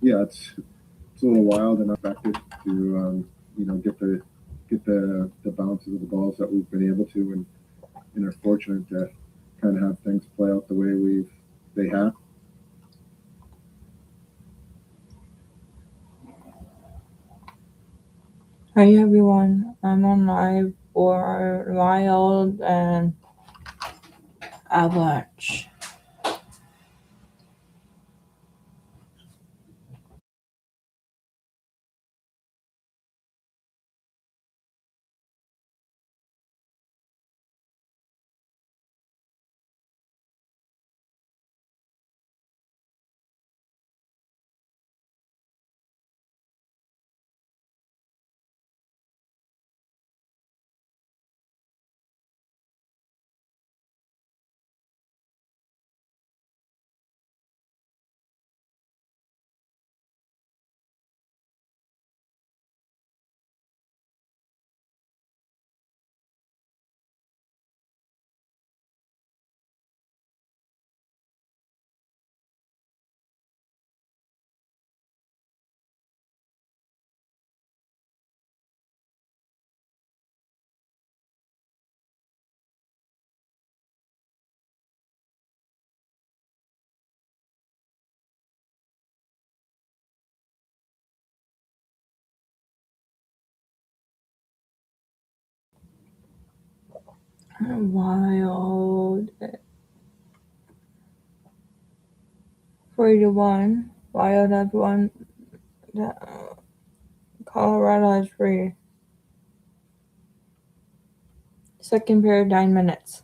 yeah, it's a little wild and unexpected to get the bounces of the balls that we've been able to, and are fortunate to kind of have things play out the way they have. Hi everyone, I'm on live for Wild and Avalanche. Wild 3-1. Wild has won. Colorado has 3. Second period, 9 minutes.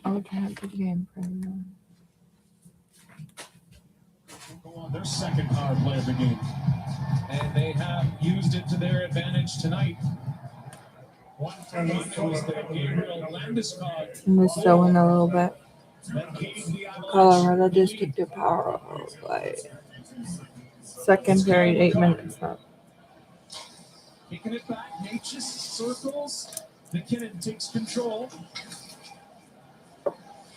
I'll have the game for everyone. Go on their second power play of the game, and they have used it to their advantage tonight. 1-1. It was the Gabriel Landeskog. I'm just sewing a little bit. That gave the Avalanche Colorado just took the power play. Second period, 8 minutes left. Kicking it back, Natchez circles. McKinnon takes control.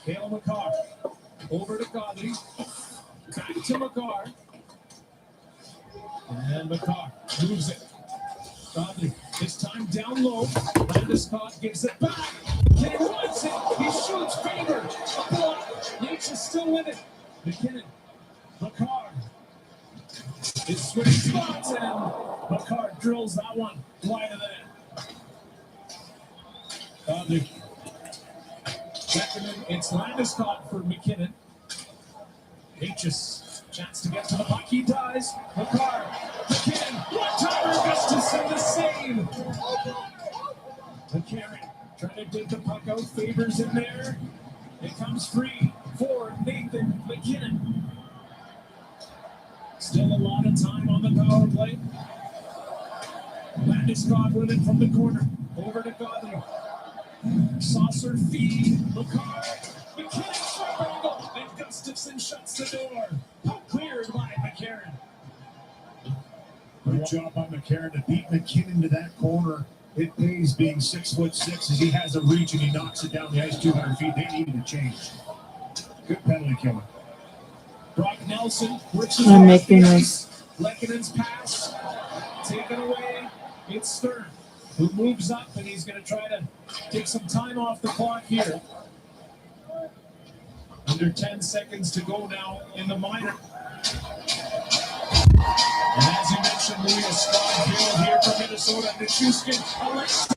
Cale Makar over to Godley. Back to Makar. And Makar moves it. Godley, this time down low. Landeskog gives it back. McKinnon wants it. He shoots Faber. A block. Natchez still with it. McKinnon. Makar. It's switched spots, and Makar drills that one wide of the net. Godley. It's Landeskog for McKinnon. Natchez, chance to get to the puck. He does. Makar. McKinnon. One-timer. Gustafson the save. McCarron trying to dig the puck out. Faber's in there. It comes free for Nathan McKinnon. Still a lot of time on the power play. Landeskog with it from the corner. Over to Godley. Saucer feed. Makar. McKinnon sharp angle. And Gustafson shuts the door. Puck cleared by McCarron. Good job by McCarron to beat McKinnon to that corner. It pays being 6'6" as he has a reach and he knocks it down the ice 200 feet. They needed a change. Good penalty killer. Brock Nelson works his I'm making this. Lekkonen's pass taken away. It's Stern. who moves up, and he's going to try to take some time off the clock here. Under 10 seconds to go now in the minor. And as you mentioned, Louis, a strong build here from Minnesota. Nichushkin,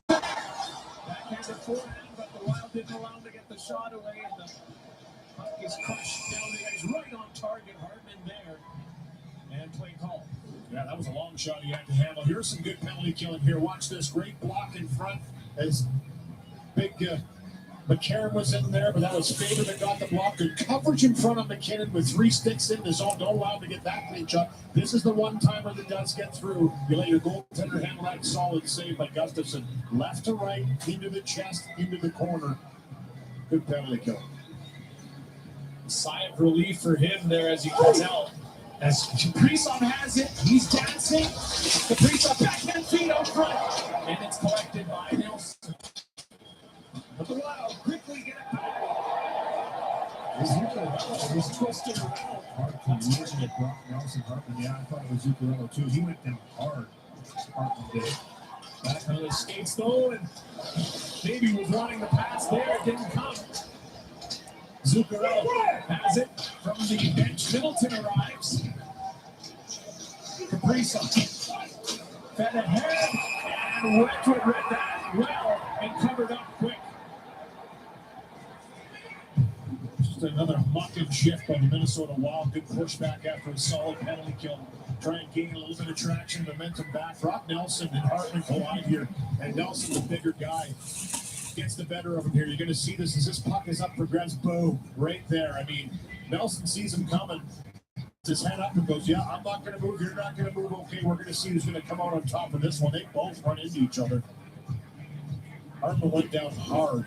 backhanded forehand, but the Wild didn't allow him to get the shot away, and the puck is crushed down the ice, right on target. Hartman there, and play call. Yeah, that was a long shot he had to handle. Here's some good penalty killing here. Watch this great block in front as big McCarron was in there, but that was Faber that got the block. Good coverage in front of McKinnon with 3 sticks in the zone. Don't allow him to get that clean shot. This is the one timer that does get through. You let your goaltender handle that solid save by Gustafsson. Left to right, into the chest, into the corner. Good penalty kill. Sigh of relief for him there as he comes out. As Kaprizov has it, he's dancing. Kaprizov backhand feet out front, and it's collected by Nelson. But the Wild quickly get it back. He's twisted around. Hartman using it, Brock Nelson. Hartman, yeah, I thought it was Zuccarello too. He went down hard. Hartman did. Back on the skates though, and maybe was wanting the pass there. It didn't come. Zuccarello has it from the bench. Middleton arrives. Kaprizov fed ahead, and Wedgwood read that well and covered up quick. Just another muck and shift by the Minnesota Wild. Good pushback after a solid penalty kill. Try and gain a little bit of traction, momentum back. Brock Nelson and Hartman collide here, and Nelson, the bigger guy, gets the better of him here. You're going to see this as this puck is up for grabs. Boom, right there. I mean, Nelson sees him coming, his hand up and goes, yeah, I'm not going to move. You're not going to move. Okay, we're going to see who's going to come out on top of this one. They both run into each other. Hartman went down hard.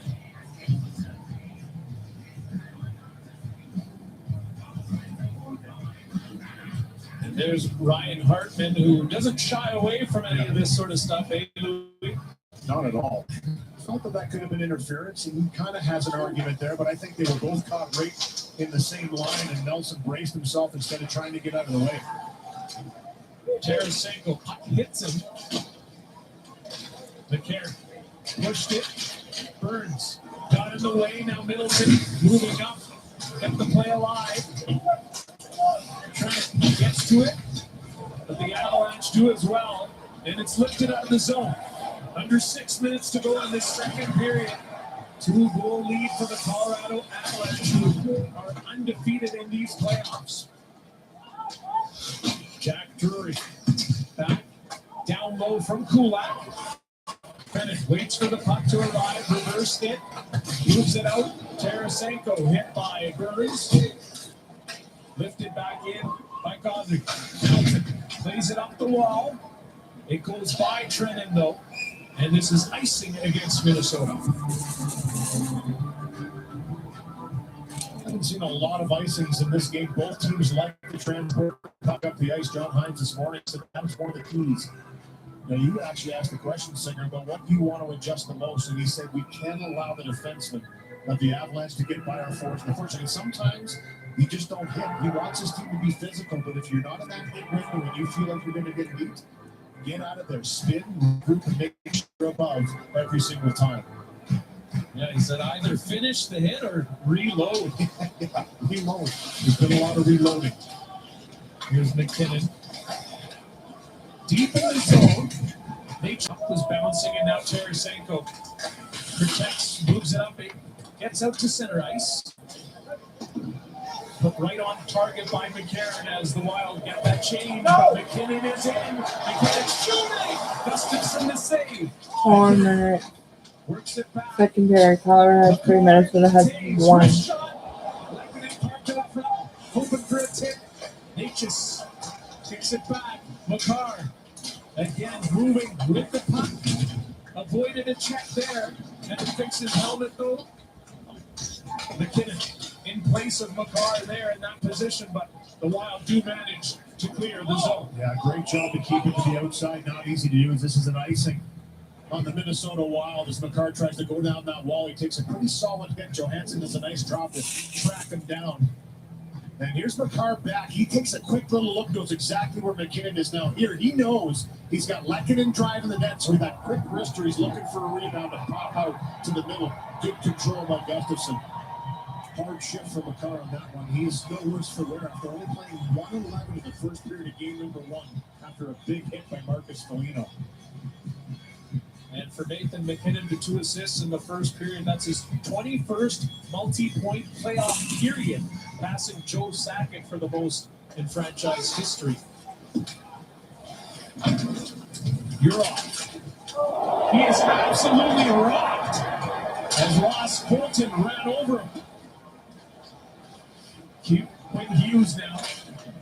And there's Ryan Hartman, who doesn't shy away from any of this sort of stuff, eh, Louis? Not at all. Thought that could have been interference, and he kind of has an argument there, but I think they were both caught right in the same line, and Nelson braced himself instead of trying to get out of the way. Tarasenko hits him. McCarron pushed it. Burns got in the way. Now Middleton moving up. Kept the play alive. Trent gets to it, but the Avalanche do as well, and it's lifted out of the zone. Under 6 minutes to go in this second period. 2-goal lead for the Colorado Avalanche, who are undefeated in these playoffs. Jack Drury back down low from Kulak. Bennett waits for the puck to arrive, reversed it, moves it out. Tarasenko hit by Burns. Lifted back in by Godric. Melton plays it up the wall. It goes by Trennan though. And this is icing against Minnesota. I haven't seen a lot of icings in this game. Both teams like to transport puck up the ice. John Hines this morning said that was one of the keys. Now, you actually asked the question, Singer, about what do you want to adjust the most? And he said, we can't allow the defenseman of the Avalanche to get by our force. Unfortunately, sometimes you just don't hit. He wants his team to be physical, but if you're not in that hit window and you feel like you're going to get beat, get out of there, spin, group, and make sure you're above every single time. Yeah, he said either finish the hit or reload. Yeah, reload. There's been a lot of reloading. Here's McKinnon. Deep in the zone. Nate was bouncing, and now Tarasenko protects, moves it up, it gets out to center ice. Put right on target by McCarron as the Wild get that change. But McKinnon is in. McKinnon shooting. Gustafsson to save. 1 minute. Works it back. Second period. Colorado has 3 minutes, but it has 1. Hoping for a tip. Natchez kicks it back. Makar again moving with the puck. Avoided a check there. And fixes helmet though. McKinnon in place of Makar there in that position, but the Wild do manage to clear the zone. Yeah, great job to keep it to the outside. Not easy to do. This is an icing on the Minnesota Wild as Makar tries to go down that wall. He takes a pretty solid hit. Johansson does a nice drop to track him down. And here's McCarr back. He takes a quick little look, knows exactly where McKinnon is now. Here, he knows he's got Lehkonen driving the net, so that quick wrister, he's looking for a rebound to pop out to the middle. Good control by Gustafsson. Hard shift for McCarr on that one. He's no worse for wear after only playing 1:11 in the first period of game number 1 after a big hit by Marcus Foligno. And for Nathan McKinnon, the 2 assists in the first period. That's his 21st multi-point playoff period, passing Joe Sakic for the most in franchise history. You're off. He is absolutely rocked as Ross Colton ran over him. Quinn Hughes now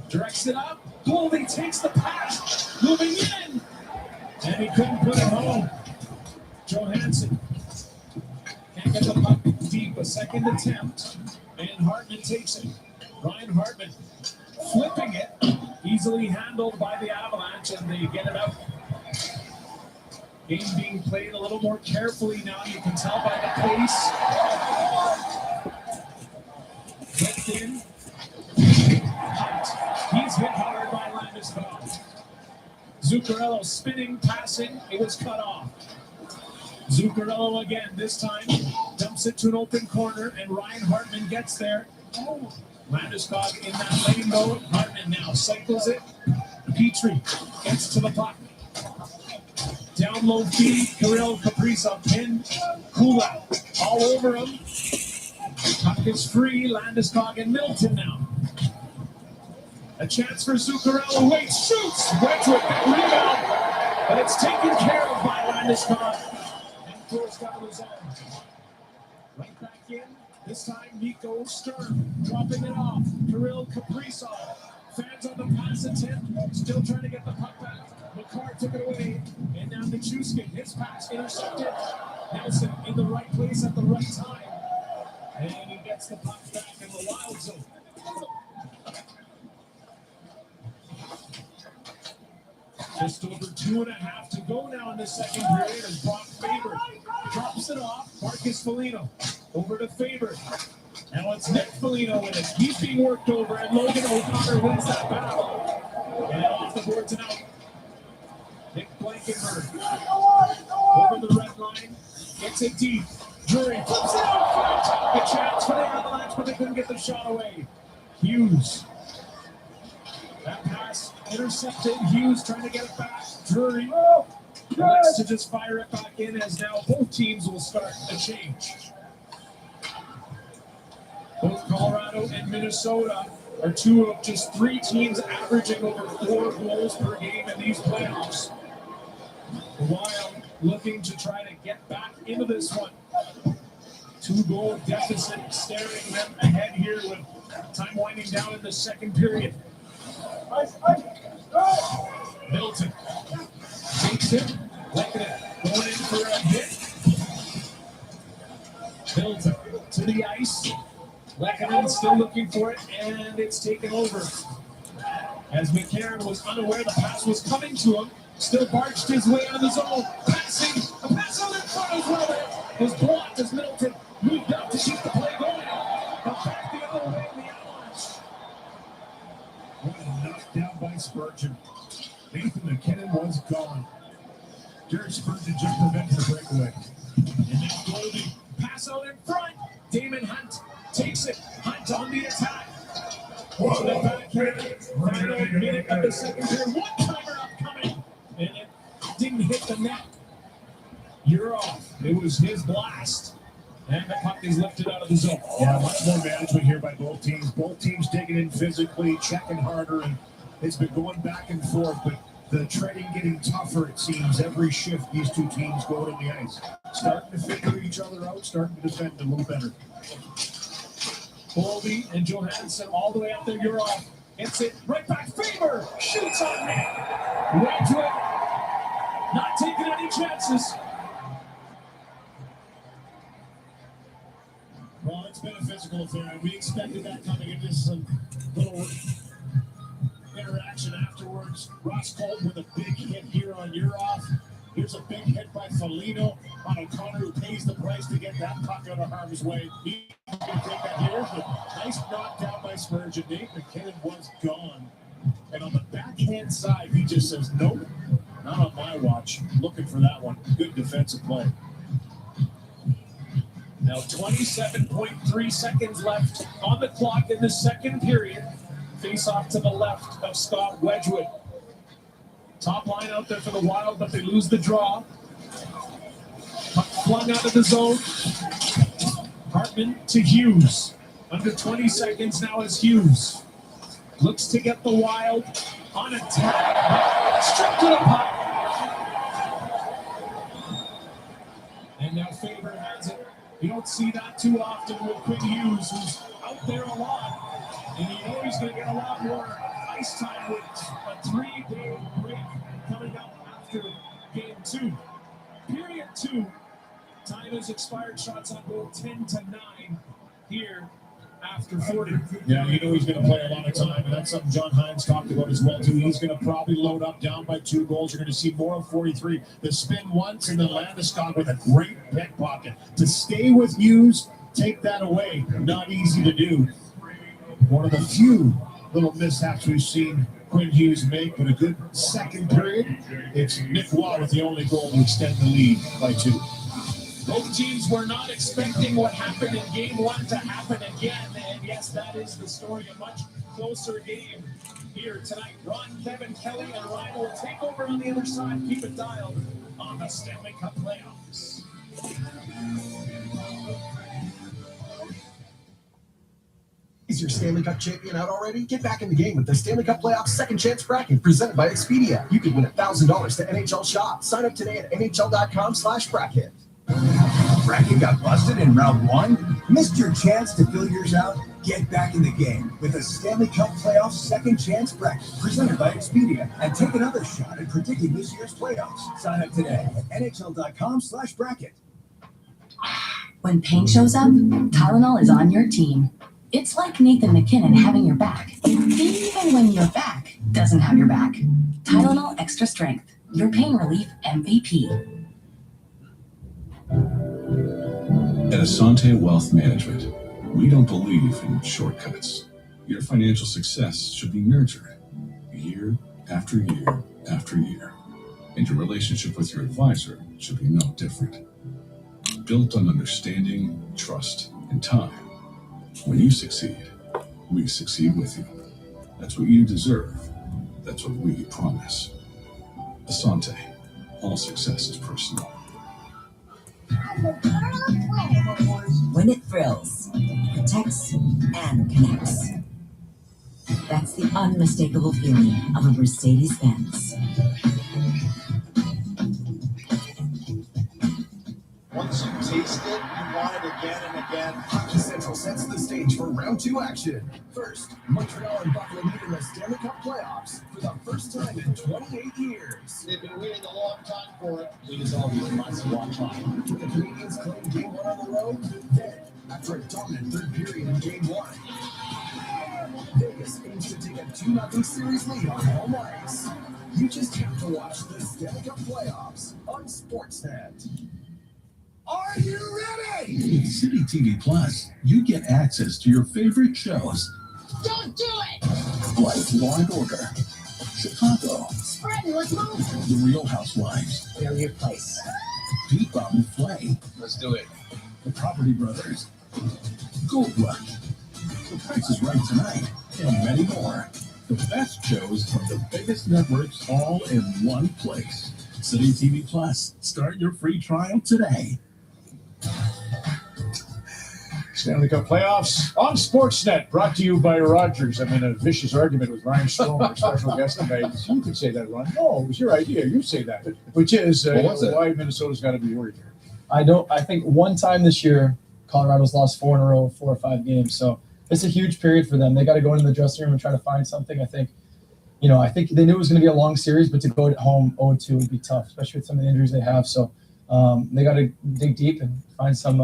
directs it up. Goldie takes the pass, moving in, and he couldn't put it home. Johansson can't get the puck deep. A second attempt, and Hartman takes it. Ryan Hartman flipping it, easily handled by the Avalanche, and they get it out. Game being played a little more carefully now. You can tell by the pace. Flipped in. He's hit hard by Landeskog. Zuccarello spinning, passing. It was cut off. Zuccarello again, this time dumps it to an open corner, and Ryan Hartman gets there. Landeskog in that lane though. Hartman now cycles it. Petrie gets to the puck. Down low feed, Kirill Kaprizov pinned. Kula all over him. Puck is free. Landeskog and Middleton now. A chance for Zuccarello. Wait, shoots. Wedgwood, big rebound. But it's taken care of by Landeskog. Forced out of his own. Right back in. This time, Nico Sturm dropping it off. Kirill Kaprizov. Fans on the pass attempt. Still trying to get the puck back. McCarr took it away. And now Nichushkin. His pass intercepted. Nelson in the right place at the right time. And he gets the puck back in the Wild zone. Just over 2.5 to go now in the second period as Brock Faber drops it off. Marcus Foligno over to Faber. Now it's Nick Foligno with it. He's being worked over, and Logan O'Connor wins that battle. And off the boards and out. Nick Blankenburg over the red line. Gets it deep. Drury flips it out. A chance for the Avalanche, but they couldn't get the shot away. Hughes. That pass intercepted. Hughes trying to get it back. Drury wants to just fire it back in, as now both teams will start a change. Both Colorado and Minnesota are 2 of just 3 teams averaging over 4 goals per game in these playoffs. The Wild looking to try to get back into this one. 2-goal deficit staring them ahead here with time winding down in the second period. Middleton takes it. Lehkonen going in for a hit. Middleton to the ice. Lehkonen still looking for it, and it's taken over. As McCarron was unaware the pass was coming to him, still barged his way out of the zone. Passing, a pass out in front as well. It was blocked as Middleton moved up to keep the play going. But back the other way in the Avalanche. Knocked down by Spurgeon. Nathan McKinnon was gone. Derek Spurgeon just prevented the breakaway. And now Goldie, pass out in front. Damon Hunt takes it. Hunt on the attack. To the backhand. Final minute of the second period. One-timer upcoming. And it didn't hit the net. You're off. It was his blast. And the puck is lifted out of the zone. Yeah, much more management here by both teams. Both teams digging in physically, checking harder, and it's been going back and forth, but the treading getting tougher, it seems. Every shift these 2 teams go to the ice. Starting to figure each other out, starting to defend a little better. Colby and Johansson all the way out there. You're off. Hits it right back. Faber shoots on net. Wedgwood not taking any chances. Well, it's been a physical affair, and we expected that coming into some little interaction afterwards. Ross Colton with a big hit here on Urov. Here's a big hit by Foligno on O'Connor, who pays the price to get that puck out of harm's way. He can take that here. Nice knockdown by Spurgeon. Nate McKinnon was gone. And on the backhand side, he just says, nope, not on my watch. Looking for that one. Good defensive play. Now 27.3 seconds left on the clock in the second period. Face off to the left of Scott Wedgwood. Top line out there for the Wild, but they lose the draw. Puck flung out of the zone. Hartman to Hughes. Under 20 seconds now is Hughes. Looks to get the Wild on attack. Stripped to the puck. And now Faber has it. You don't see that too often with Quinn Hughes, who's out there a lot. And you know he's going to get a lot more ice time with a 3-day break coming up after game 2. Period 2. Time has expired. Shots on goal 10-9 here after 40. Yeah, you know he's going to play a lot of time, and that's something John Hines talked about as well, too. He's going to probably load up down by 2 goals. You're going to see more of 43. The spin once, and then Landeskog with a great pickpocket. To stay with Hughes, take that away. Not easy to do. One of the few little mishaps we've seen Quinn Hughes make, but a good second period. It's Nick Waugh with the only goal to extend the lead by 2. Both teams were not expecting what happened in game 1 to happen again. And yes, that is the story. A much closer game here tonight. Ron, Kevin, Kelly, and Ryan will take over on the other side. Keep it dialed on the Stanley Cup playoffs. Is your Stanley Cup champion out already? Get back in the game with the Stanley Cup Playoffs Second Chance Bracket presented by Expedia. You could win $1,000 to NHL Shop. Sign up today at nhl.com/bracket. Bracket got busted in round 1? Missed your chance to fill yours out? Get back in the game with the Stanley Cup Playoffs Second Chance Bracket presented by Expedia and take another shot at predicting this year's playoffs. Sign up today at nhl.com/bracket. When pain shows up, Tylenol is on your team. It's like Nathan McKinnon having your back, even when your back doesn't have your back. Tylenol Extra Strength, your pain relief MVP. At Asante Wealth Management, we don't believe in shortcuts. Your financial success should be nurtured year after year after year. And your relationship with your advisor should be no different. Built on understanding, trust, and time. When you succeed, we succeed with you. That's what you deserve. That's what we promise. Asante, all success is personal. When it thrills, protects, and connects. That's the unmistakable feeling of a Mercedes-Benz. Once you taste it, you want it again and again. Hockey Central sets the stage for round 2 action. First, Montreal and Buffalo meet in the Stanley Cup playoffs for the first time in 28 years. They've been waiting a long time for it. It is always must watch on. The Canadians claim game 1 on the road. Then, after a dominant third period in game 1, Vegas aims to take a 2-0 series lead on home ice. You just have to watch the Stanley Cup playoffs on Sportsnet. Are you ready? With City TV Plus, you get access to your favorite shows. Don't do it! Like Law and Order, Chicago, Spreading, let's move! The Real Housewives, Know your place. Beat Bob and Flay, Let's do it. The Property Brothers, Gold Rush, The Price is Right Tonight, and many more. The best shows from the biggest networks all in one place. City TV Plus. Start your free trial today. Stanley Cup playoffs on Sportsnet, brought to you by Rogers. I'm in a vicious argument with Ryan Strom, our special guest tonight. You could say that, Ron. No, it was your idea. You say that. Which is why Minnesota's got to be worried here. I think one time this year, Colorado's lost 4 in a row, 4 or 5 games. So it's a huge period for them. They got to go into the dressing room and try to find something. I think they knew it was going to be a long series, but to go at home 0-2 would be tough, especially with some of the injuries they have. So they got to dig deep and find something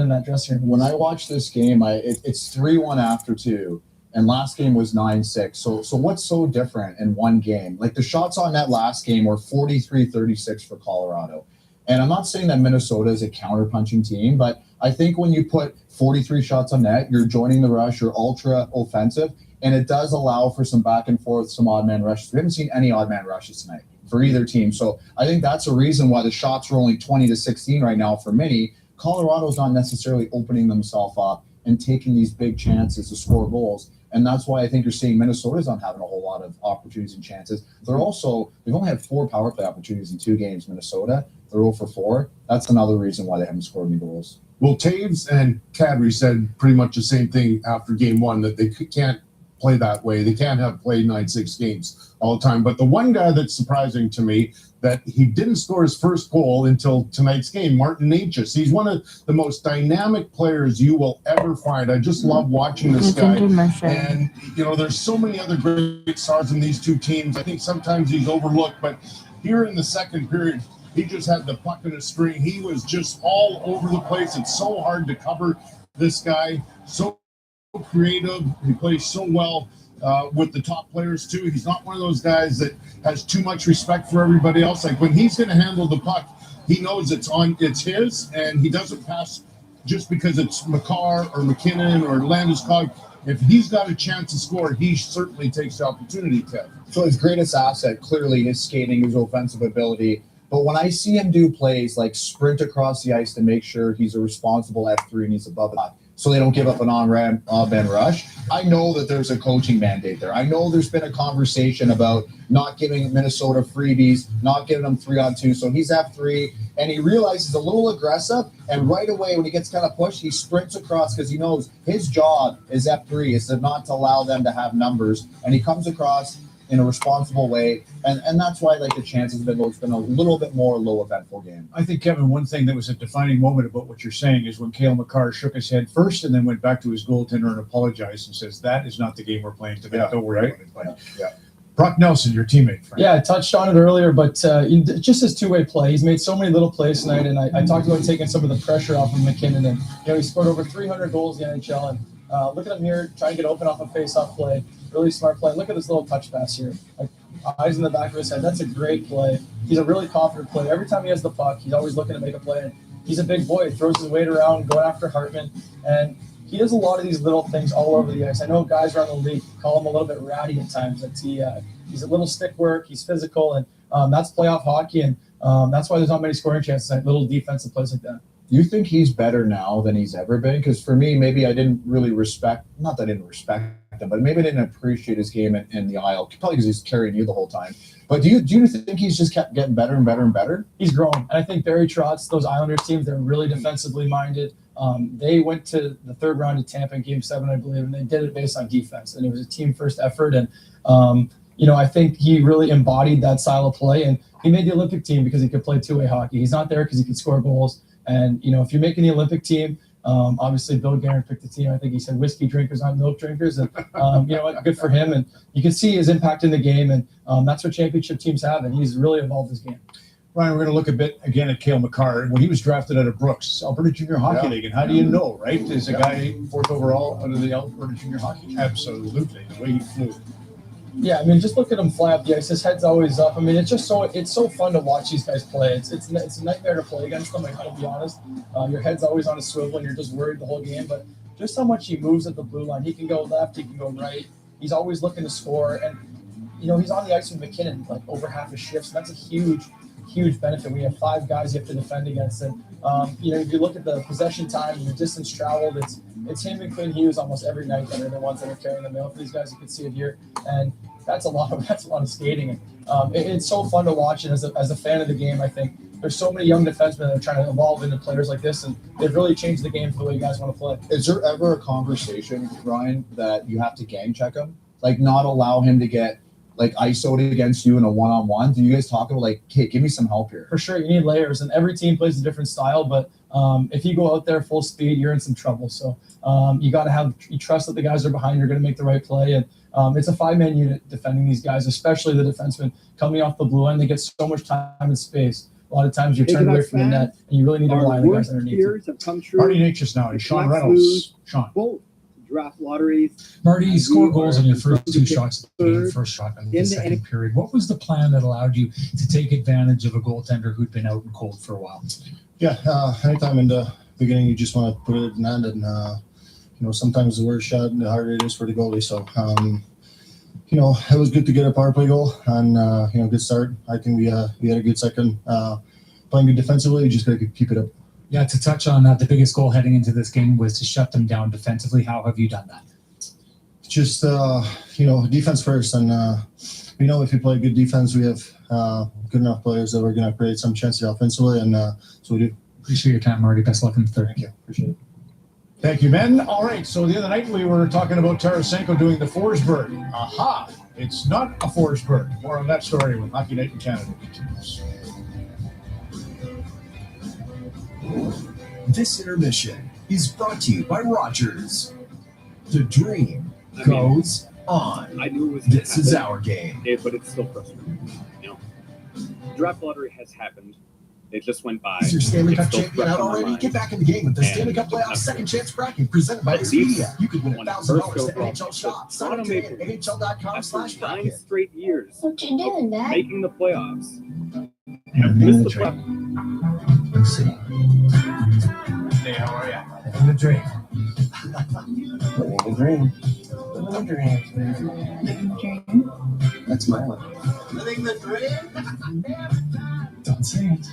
in that dressing room. When I watch this game, it's 3-1 after 2, and last game was 9-6. So what's so different in one game? Like the shots on net last game were 43-36 for Colorado. And I'm not saying that Minnesota is a counter-punching team, but I think when you put 43 shots on net, you're joining the rush, you're ultra offensive, and it does allow for some back and forth, some odd man rushes. We haven't seen any odd man rushes tonight for either team. So I think that's a reason why the shots are only 20-16 right now for Mini. Colorado's not necessarily opening themselves up and taking these big chances to score goals. And that's why I think you're seeing Minnesota's not having a whole lot of opportunities and chances. They've only had 4 power play opportunities in 2 games, Minnesota. They're 0 for 4. That's another reason why they haven't scored any goals. Well, Taves and Kadri said pretty much the same thing after game 1, that they can't play that way. They can't have played 9-6 games all the time. But the one guy that's surprising to me, that he didn't score his first goal until tonight's game, Martin Necas. He's one of the most dynamic players you will ever find. I just love watching this guy. And, there's so many other great stars in these two teams. I think sometimes he's overlooked, but here in the second period, he just had the puck in a string. He was just all over the place. It's so hard to cover this guy. So creative. He plays so well with the top players too. He's not one of those guys that has too much respect for everybody else. Like when he's going to handle the puck, he knows it's his, and he doesn't pass just because it's McCarr or McKinnon or Landeskog. If he's got a chance to score, he certainly takes the opportunity, Kev. So his greatest asset, clearly his skating, his offensive ability. But when I see him do plays like sprint across the ice to make sure he's a responsible F3 and he's above that, so they don't give up an on-man rush, I know that there's a coaching mandate there. I know there's been a conversation about not giving Minnesota freebies, not giving them 3-on-2. So he's F3, and he realizes he's a little aggressive, and right away when he gets kind of pushed, he sprints across because he knows his job is F3, is to not to allow them to have numbers, and he comes across in a responsible way, and that's why the chances have been low. It's been a little bit more low eventful game. I think, Kevin, one thing that was a defining moment about what you're saying is when Cale Makar shook his head first and then went back to his goaltender and apologized and says, "That is not the game we're playing today. Don't worry about it, buddy." Yeah. Brock Nelson, your teammate, Frank. Yeah, I touched on it earlier, but just his two-way play. He's made so many little plays tonight, and I talked about taking some of the pressure off of McKinnon. And he scored over 300 goals in the NHL. And look at him here trying to get open off a face-off play. Really smart play. Look at this little touch pass here. Eyes in the back of his head. That's a great play. He's a really confident player. Every time he has the puck, he's always looking to make a play. He's a big boy. He throws his weight around, going after Hartman. And he does a lot of these little things all over the ice. I know guys around the league call him a little bit ratty at times. He's a little stick work. He's physical, and that's playoff hockey. And that's why there's not many scoring chances. Little defensive plays like that. Do you think he's better now than he's ever been? Because for me, maybe I didn't really not that I didn't respect him, but maybe I didn't appreciate his game in the aisle, probably because he's carrying you the whole time. But do you think he's just kept getting better and better and better? He's grown. And I think Barry Trotz, those Islanders teams, they're really defensively minded. They went to the third round of Tampa in Game 7, I believe, and they did it based on defense. And it was a team-first effort. And, I think he really embodied that style of play. And he made the Olympic team because he could play two-way hockey. He's not there because he could score goals. And, if you're making the Olympic team, obviously Bill Guerin picked the team. I think he said whiskey drinkers, not milk drinkers. And, good for him. And you can see his impact in the game. And that's what championship teams have. And he's really evolved his game. Ryan, we're going to look a bit again at Cale Makar. When he was drafted out of Brooks, Alberta Junior Hockey League, and how do you know, right? Is a guy 4th overall out of the Alberta Junior Hockey League? Absolutely, the way he flew. Yeah, just look at him fly up the ice. His head's always up. It's just so fun to watch these guys play. It's a nightmare to play against them. I gotta be honest. Your head's always on a swivel, and you're just worried the whole game. But just how much he moves at the blue line. He can go left. He can go right. He's always looking to score. And he's on the ice with McKinnon over half his shifts. And that's a huge benefit. We have 5 guys you have to defend against. And if you look at the possession time and the distance traveled, it's him and Quinn Hughes almost every night that are the ones that are carrying the mail for these guys. You can see it here, and that's a lot of skating. And it's so fun to watch. And as a fan of the game, I think there's so many young defensemen that are trying to evolve into players like this, and they've really changed the game for the way you guys want to play. Is there ever a conversation, Ryan, that you have to gang check him, not allow him to get ISO'd against you in a one-on-one? Do you guys talk about hey, give me some help here? For sure, you need layers, and every team plays a different style. But if you go out there full speed, you're in some trouble. So you got to you trust that the guys are behind you are going to make the right play. And it's a 5-man unit defending these guys, especially the defensemen coming off the blue line. They get so much time and space. A lot of times you're turned away from the net, and you really need to rely on the guys underneath. Marty Necas now, and Sean Reynolds. Sean. Both draft lotteries. Marty, you We scored goals are on your first confirmed two to pick shots of the game, third first shot in in the the second period. What was the plan that allowed you to take advantage of a goaltender who'd been out and cold for a while? Yeah, anytime in the beginning, you just want to put it in hand, and sometimes the worse shot, the harder it is for the goalie. So, it was good to get a power play goal and good start. I think we had a good second, playing good defensively. You just got to keep it up. Yeah, to touch on that, the biggest goal heading into this game was to shut them down defensively. How have you done that? Just defense first, and if you play good defense, we have good enough players that we're going to create some chances offensively, and so we do. Appreciate your time, Marty. Best luck in the third. Thank you. Appreciate it. Thank you, men. All right, so the other night we were talking about Tarasenko doing the Forsberg. Aha! It's not a Forsberg. More on that story when Hockey Night in Canada continues. This intermission is brought to you by Rogers. The dream goes on. I knew it was. This is our game. But it's still frustrating. Draft lottery has happened. It just went by. Is your Stanley It's Cup still champion fresh out on my already? mind. Get back in the game with the And Stanley Cup Playoffs that's Second good. Chance Bracket presented by The Leafs Expedia. You could win won $1,000 first to overall. NHL Shop. Sign Toronto up today Maple at Leafs, NHL.com after 9 /bracket. straight years What you doing, Dad? making the playoffs, have missed the playoffs. Let's see. Hey, how are you? Living the dream. Living the dream. Living the dream. That's my one. Living the dream. Don't say it.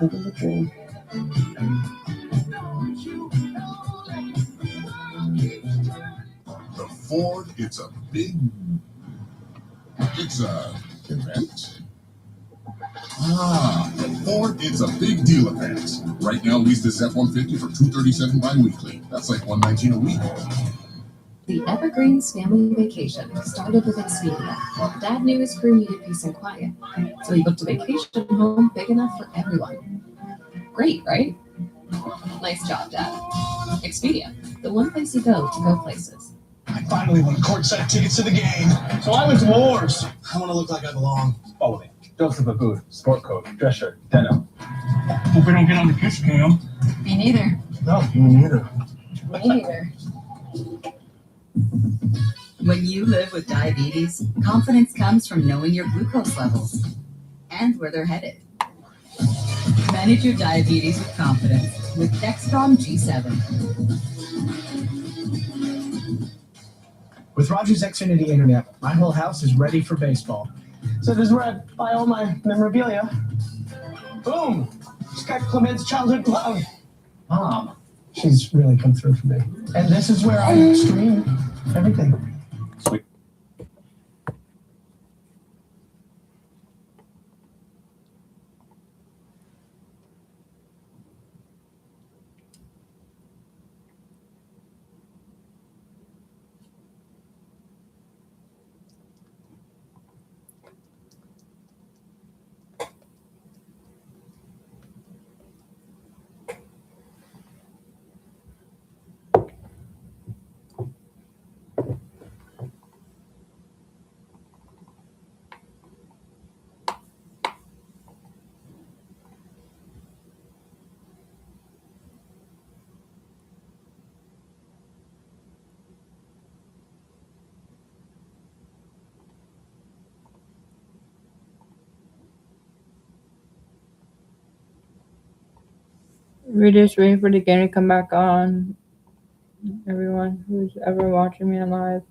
Living the dream. The Ford, it's a event. The Ford, it's a big deal event. Right now, lease this F-150 for $237 bi-weekly. That's like $119 a week. The Evergreens family vacation started with Expedia. Dad knew his crew needed peace and quiet, so he booked a vacation home big enough for everyone. Great, right? Nice job, Dad. Expedia, the one place you go to go places. I finally won courtside tickets to the game, so I went to Moore's. I want to look like I belong. Clothing. Joseph Abboud, sport coat, dress shirt, denim. Hope we don't get on the kiss cam. Me neither. No, me neither. Me neither. When you live with diabetes, confidence comes from knowing your glucose levels and where they're headed. Manage your diabetes with confidence with Dexcom G7. With Rogers Xfinity Internet, my whole house is ready for baseball. So this is where I buy all my memorabilia. Boom! Just got Clement's childhood glove. Mom, she's really come through for me. And this is where I stream everything. Sweet. We're just waiting for the game to come back on. Everyone who's ever watching me live.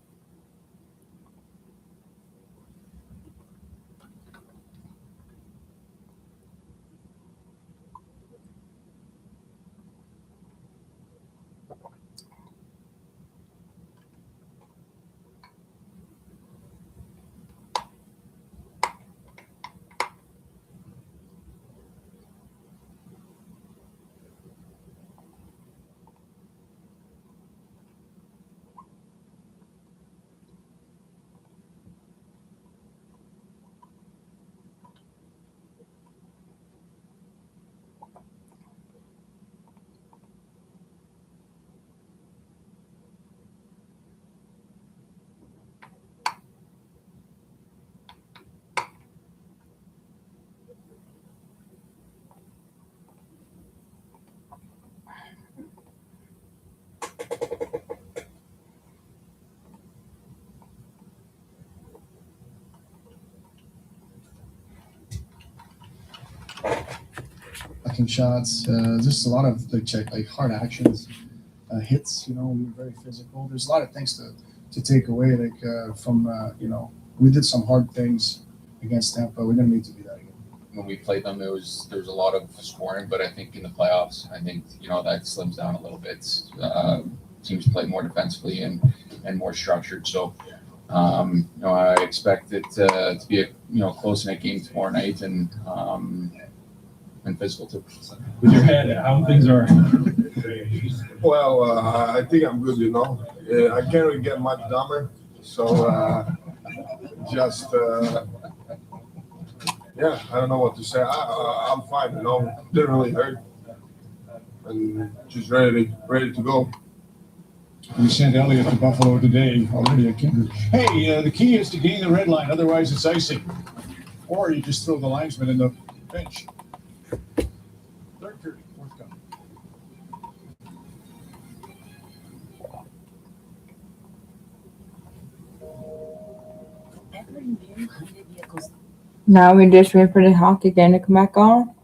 blocking shots, just a lot of like hard actions, hits. We were very physical. There's a lot of things to take away. From we did some hard things against Tampa. We don't need to do that again. When we played them, there was a lot of scoring, but I think in the playoffs, I think that slims down a little bit. Teams play more defensively and more structured. So, I expect it to be a close knit game tomorrow night and physical too. With your head, how things are. Well, I think I'm good. I can't really get much dumber. So just. Yeah, I don't know what to say. I'm fine, Didn't really hurt, and just ready to go. We sent Elliott to Buffalo today, already a Kindred. Hey, the key is to gain the red line, otherwise it's icing. Or you just throw the linesman in the bench. Third period, fourth come. Every new Hyundai vehicle's Now we just wait for the hockey game to come back on.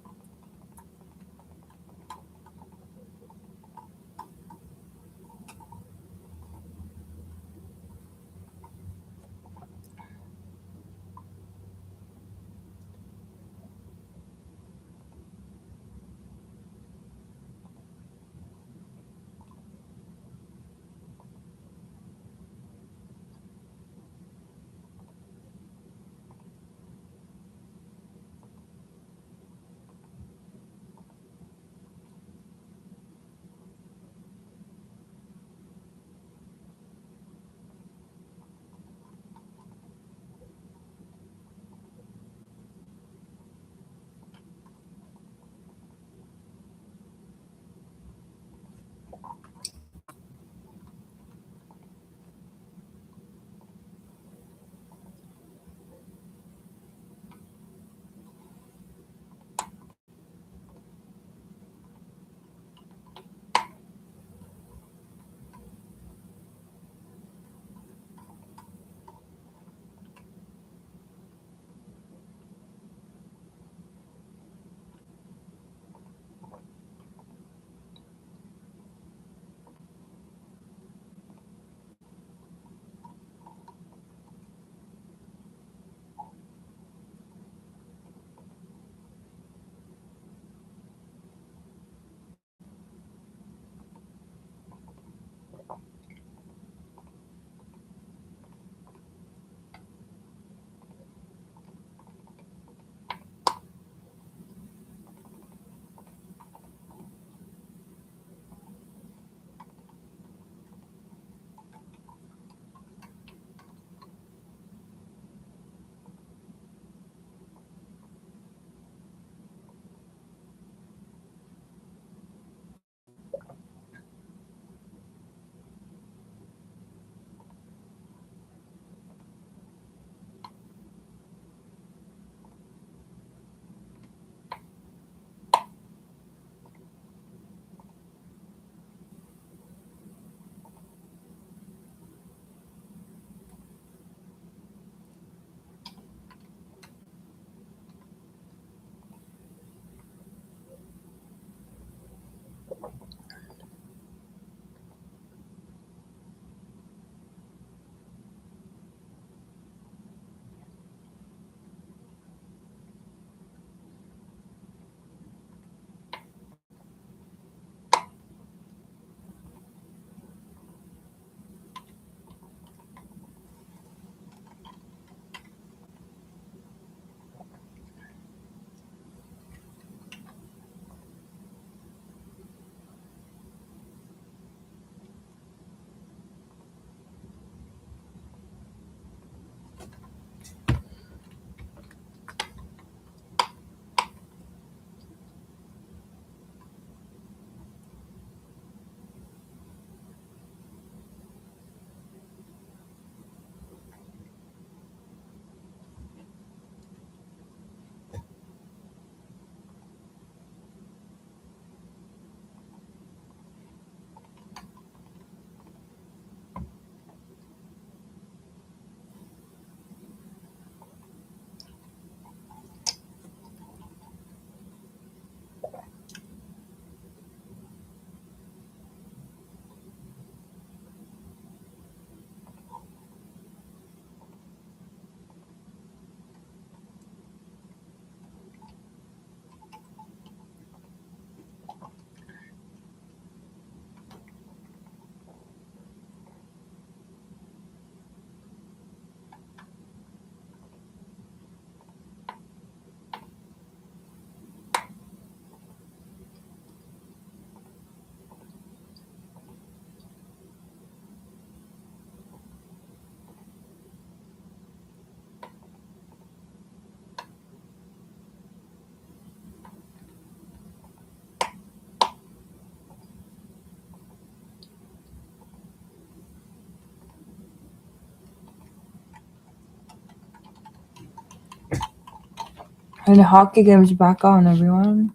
And the hockey game's back on, everyone.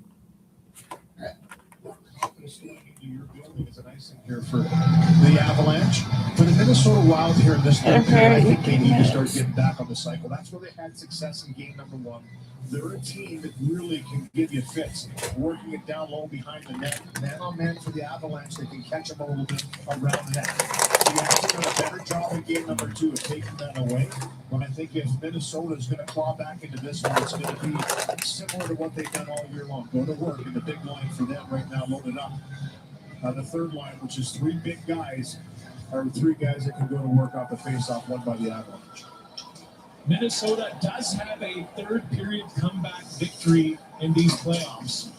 It's a nice thing here for the Avalanche. For the Minnesota Wild here in this third period, I think they need to start getting back on the cycle. That's where they had success in game number one. They're a team that really can give you fits, working it down low behind the net. Man on man for the Avalanche, they can catch them a little bit around the net. They actually done a better job in game number two of taking that away. But I think if Minnesota is going to claw back into this one, it's going to be similar to what they've done all year long. Go to work, and the big line for them right now loaded up. The third line, which is three big guys, are three guys that can go to work off the faceoff, one by the Avalanche. Minnesota does have a third period comeback victory in these playoffs.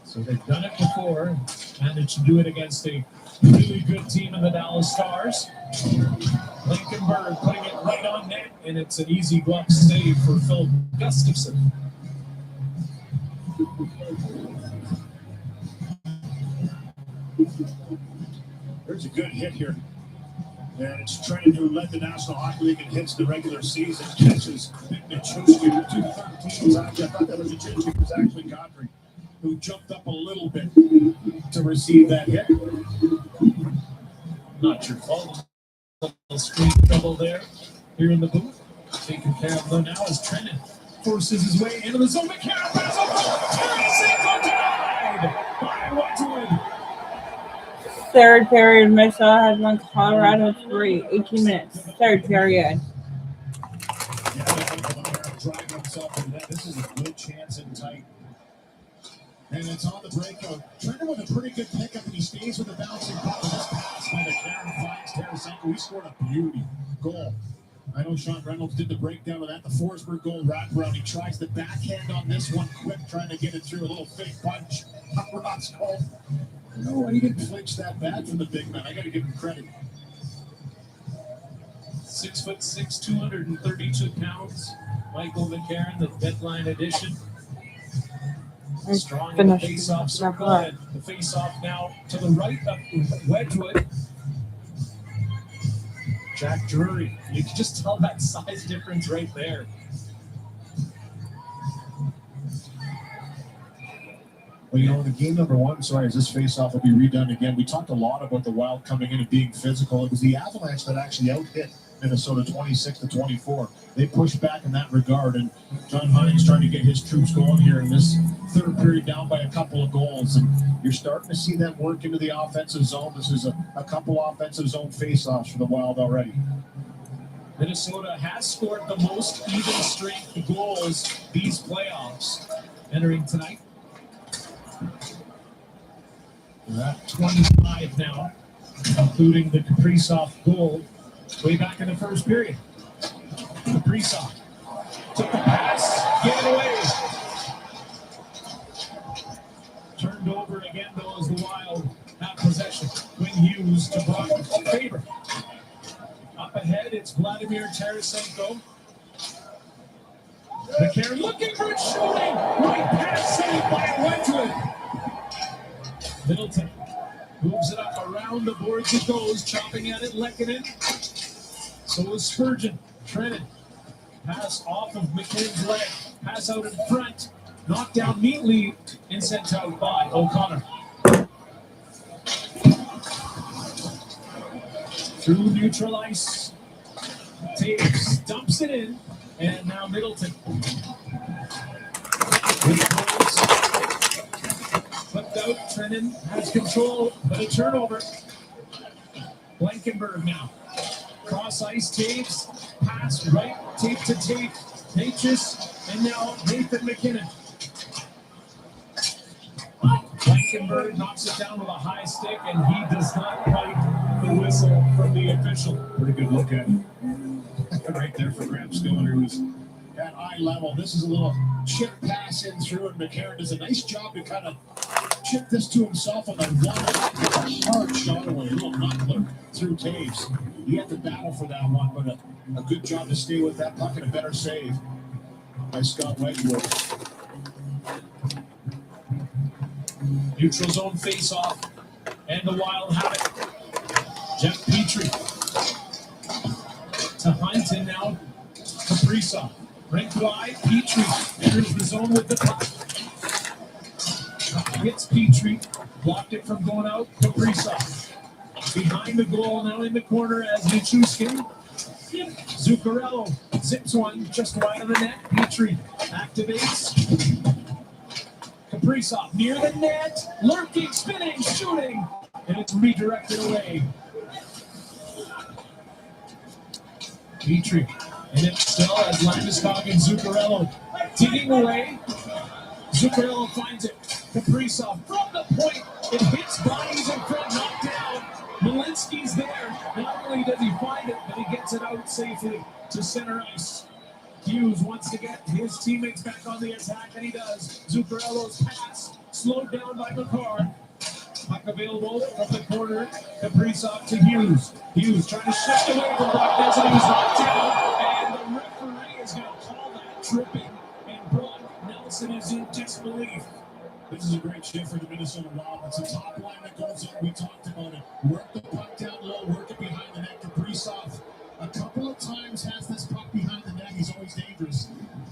So they've done it before, managed to do it against a really good team in the Dallas Stars. Blankenberg putting it right on net, and it's an easy glove save for Phil Gustafson. There's a good hit here. And it's Trennan who led the National Hockey League in hits the regular season. Catches Nick Nichushkin with 213s. I thought that was Nichushkin. It was actually Godfrey who jumped up a little bit to receive that hit. Not your fault. A little screen trouble there here in the booth. Taken care of though now as Trennan forces his way into the zone. McCarron pass over. Tarasenko denied by Wedgwood. Third period, Minnesota has won Colorado 3, 18 minutes. Third period. This is a good chance in tight. And it's on the breakout. Trennan with a pretty good pickup, and he stays with the bouncing puck. This pass by McCarron finds Tarasenko. He scored a beauty goal. I know Sean Reynolds did the breakdown of that. The Forsberg goal wraparound. He tries the backhand on this one quick, trying to get it through a little fake punch. Ross called. No, he didn't flinch that bad from the big man. I got to give him credit. 6'6", 232 pounds. Michael McCarron, the deadline edition. Strong in the face-off circle. And the face-off now to the right of Wedgwood. Jack Drury. You can just tell that size difference right there. Well, you know, in the game number one, as this face-off will be redone again, we talked a lot about the Wild coming in and being physical. It was the Avalanche that actually out-hit Minnesota 26-24. They pushed back in that regard, and John Hines trying to get his troops going here in this third period down by a couple of goals. And you're starting to see them work into the offensive zone. This is a couple offensive zone face-offs for the Wild already. Minnesota has scored the most even strength goals these playoffs entering tonight. We're at 25 now, including the Kaprizov goal way back in the first period. Kaprizov took the pass, get it away. Turned over again, though, as the Wild have possession. Quinn Hughes to Brock Faber. Up ahead, it's Vladimir Tarasenko. McCarron looking for it, shooting. Right pass saved by Wedgwood. Middleton moves it up around the boards. It goes, chopping at it, Lehkonen. So is Spurgeon. Trennan. Pass off of McKinnon's leg. Pass out in front. Knocked down neatly and sent out by O'Connor. Through neutral ice. Taves dumps it in. And now Middleton. Flipped out. Trennan has control, but a turnover. Blankenberg now. Cross ice, Taves. Pass right. Tape to tape. Natchez. And now Nathan McKinnon. Blankenberg knocks it down with a high stick, and he does not bite the whistle from the official. Pretty good look at it. Right there for Graham Stiller, who's at eye level. This is a little chip pass in through, and McCarron does a nice job to kind of chip this to himself on the one hard shot away, a little knuckler through Taves. He had to battle for that one, but a good job to stay with that puck and a better save by Scott Wedgwood. Neutral zone face-off, and the Wild have it. Jeff Petrie to Huntington now. Kaprizov Rinked wide, Petrie enters the zone with the puck. Hits Petrie, blocked it from going out. Kaprizov behind the goal, now in the corner as Nichushkin. Zuccarello zips one just wide of the net. Petrie activates. Kaprizov near the net, lurking, spinning, shooting, and it's redirected away. Petrie, and it still as Landeskog and Zuccarello digging away. Zuccarello finds it. Kaprizov from the point. It hits bodies in front, knocked down. Malinsky's there. Not only does he find it, but he gets it out safely to center ice. Hughes wants to get his teammates back on the attack, and he does. Zuccarello's pass slowed down by McCarr. Puck available from the corner. Kaprizov to Hughes. Hughes trying to shift away from Brock Nelson. He's knocked down, and the referee is going to call that tripping, and Brock Nelson is in disbelief. This is a great shift for the Minnesota Wild. It's a top line that goes in. We talked about it. Work the puck down low, work it behind the net. Kaprizov a couple of times has this puck behind the net. He's always dangerous.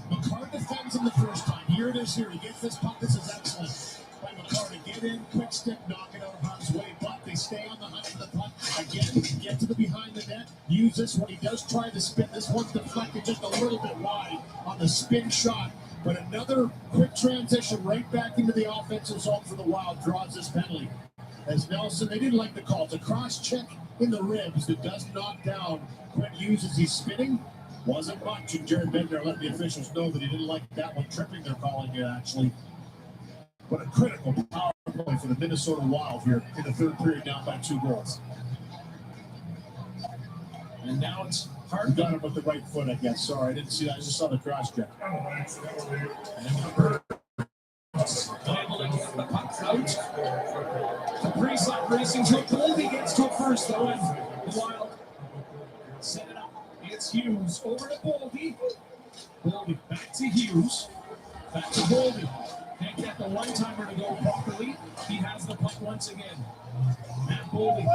McCarr defends him the first time. Here it is here. He gets this puck. This is excellent by McCarr to get in, quick stick, knock it out of harm's way. But they stay on the hunt for the puck. Again, get to the behind the net. Use this one. He does try to spin. This one's deflected just a little bit wide on the spin shot. But another quick transition right back into the offensive zone for the Wild draws this penalty. As Nelson, they didn't like the call. It's a cross check in the ribs that does knock down Quinn Hughes as he's spinning. Wasn't much, and Jared Bednar let the officials know that he didn't like that one. Tripping, they're calling it, actually. But a critical power play for the Minnesota Wild here in the third period, down by 2 goals. And now it's Hart got him with the right foot, I guess. Sorry, I didn't see that. I just saw the cross check. Handling the puck out. Kaprizov racing to it. Goldie gets to it first, though, and the Wild set it up. It's Hughes over to Goldie. Goldie back to Hughes. Back to Goldie. Can't get the one-timer to go properly. He has the puck once again. Matt Goldie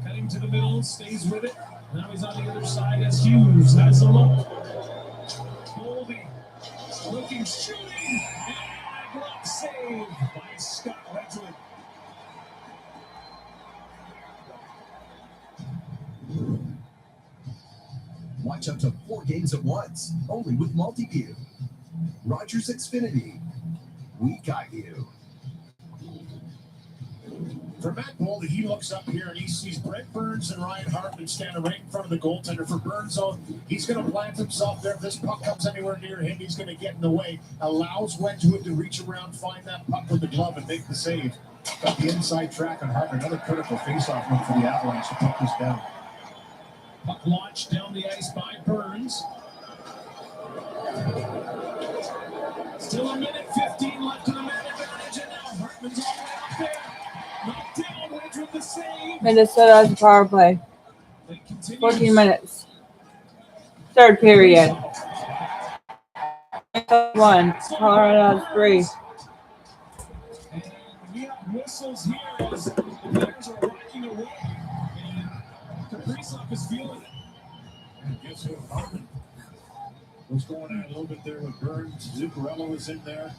cutting to the middle, stays with it. Now he's on the other side as Hughes has a look. Goldie looking, shooting, and a block save by Scott Wedgwood. Watch up to 4 games at once, only with Multiview. Rogers Xfinity. We got you. For Matt Goldie, he looks up here and he sees Brent Burns and Ryan Hartman standing right in front of the goaltender. For Burns, though, he's going to plant himself there. If this puck comes anywhere near him, he's going to get in the way. Allows Wedgwood to reach around, find that puck with the glove, and make the save. Got the inside track on Hartman. Another critical face-off move for the Avalanche to put this down. Puck launched down the ice by Burns. Still a minute 15 left in the man advantage, and now Hartman's all the way up there. Knocked down, Wedgwood the save. Minnesota has a power play. 14 minutes. Third period. 1. Colorado has 3. And we have whistles here as the players are walking away. And Kaprizov is feeling it. And guess who? Hartman was going on a little bit there with Burns. Zuccarello was in there.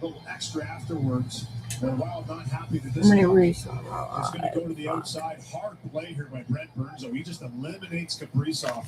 A little extra afterwards. The Wild not happy that this How many puck reads? is going to go to the outside. Hard play here by Brent Burns. So he just eliminates Kaprizov.